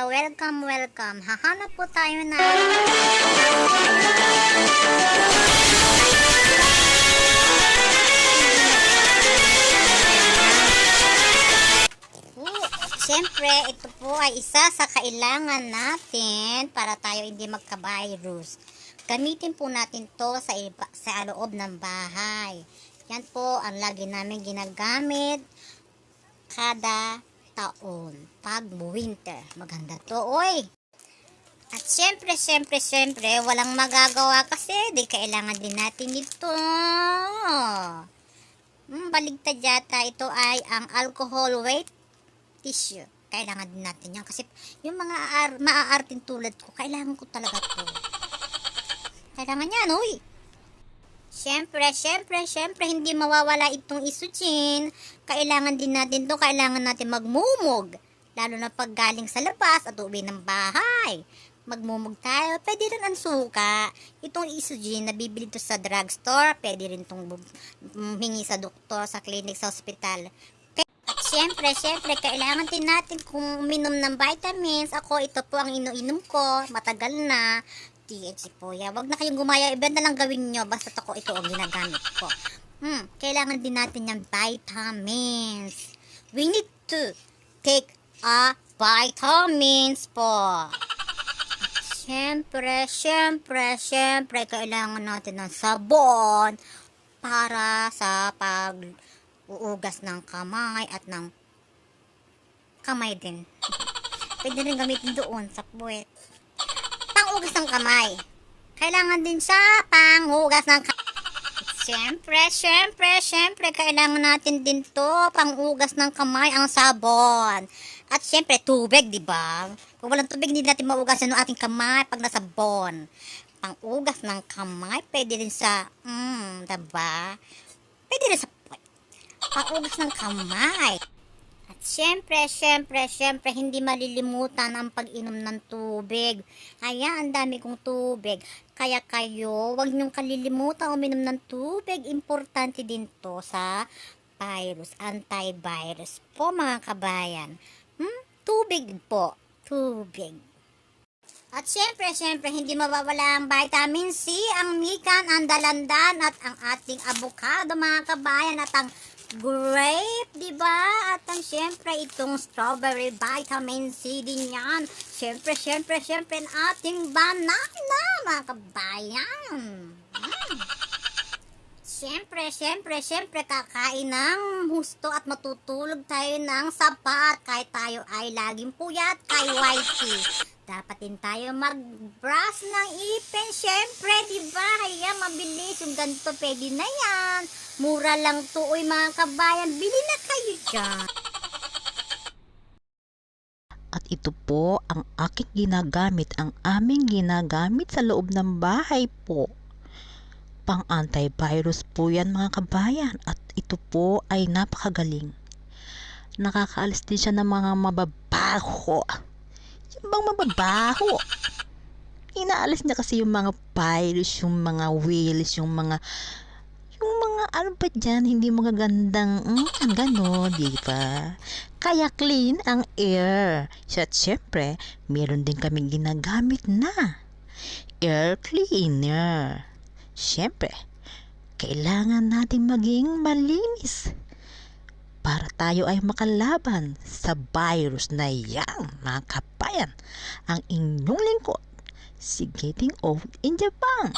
welcome. Hahanap po tayo na Siyempre, ito po ay isa sa kailangan natin para tayo hindi magka-virus. Gamitin po natin to sa loob ng bahay. Yan po ang lagi namin ginagamit kada taon pag winter. Maganda to, oy! At syempre, walang magagawa kasi di kailangan din natin ito. Baligtad yata, ito ay ang alcohol weight tissue. Kailangan din natin yan kasi yung mga maaarting tulad ko, kailangan ko talaga to. Kailangan yan, uy! Syempre, hindi mawawala itong estrogen. Kailangan din natin to, kailangan natin magmumog. Lalo na pag galing sa labas at uwi ng bahay. Magmumog tayo, pwede rin ang suka. Itong estrogen, nabibili to sa drugstore, pwede rin itong humingi sa doktor, sa clinic, sa hospital. At syempre, kailangan din natin kung uminom ng vitamins. Ako, ito po ang iniinom ko, matagal na. THC po yan. Wag na kayong gumaya, iba na lang gawin nyo. Basta ako, ito ang ginagamit ko. Kailangan din natin yung vitamins. We need to take a vitamins po. Syempre, kailangan natin ng sabon para sa pag-uugas ng kamay at ng kamay din. Pwede rin gamitin doon sa puwet. Pang-ugas ng kamay. Kailangan din sa pang-ugas ng kamay. Syempre, kailangan natin din to pang-ugas ng kamay, ang sabon. At syempre, tubig, di ba? Kung walang tubig, hindi natin maugasan ng ating kamay pag nasabon. Pang-ugas ng kamay, pwede rin sa, diba? Pwede rin sa pang-ugas ng kamay. At syempre, hindi malilimutan ang pag-inom ng tubig. Kaya, ang dami kong tubig. Kaya kayo, huwag niyong kalilimutan uminom ng tubig. Importante din to sa virus, antivirus po mga kabayan. Tubig po. Tubig. At syempre, hindi mawawala ang vitamin C, ang mikan, ang dalandan, at ang ating avocado, mga kabayan, at ang grape, di ba? At ang syempre, itong strawberry, vitamin C din yan. Syempre, ang ating banana, mga kabayan. Syempre, kakain ng husto at matutulog tayo ng sapat kahit tayo ay laging puyat kay whitey. Dapat din tayo mag-brush ng ipin, syempre, diba? Kaya mabilis yung ganito, pwede na yan. Mura lang to, oy mga kabayan, bili na kayo dyan. At ito po ang aking ginagamit, ang aming ginagamit sa loob ng bahay po. Pang antivirus po yan mga kabayan, at ito po ay napakagaling. Nakakaalis din siya ng mga mababaho. Yung bang mababaho, inaalis niya kasi yung mga virus, yung mga wheels, yung mga ano pa dyan, hindi magagandang gano'n, di ba? Kaya clean ang air. At syempre, meron din kaming ginagamit na air cleaner. Syempre, kailangan natin maging malinis para tayo ay makalaban sa virus na yan, mga kabayan. Ang inyong lingkod, si Getting Old in Japan.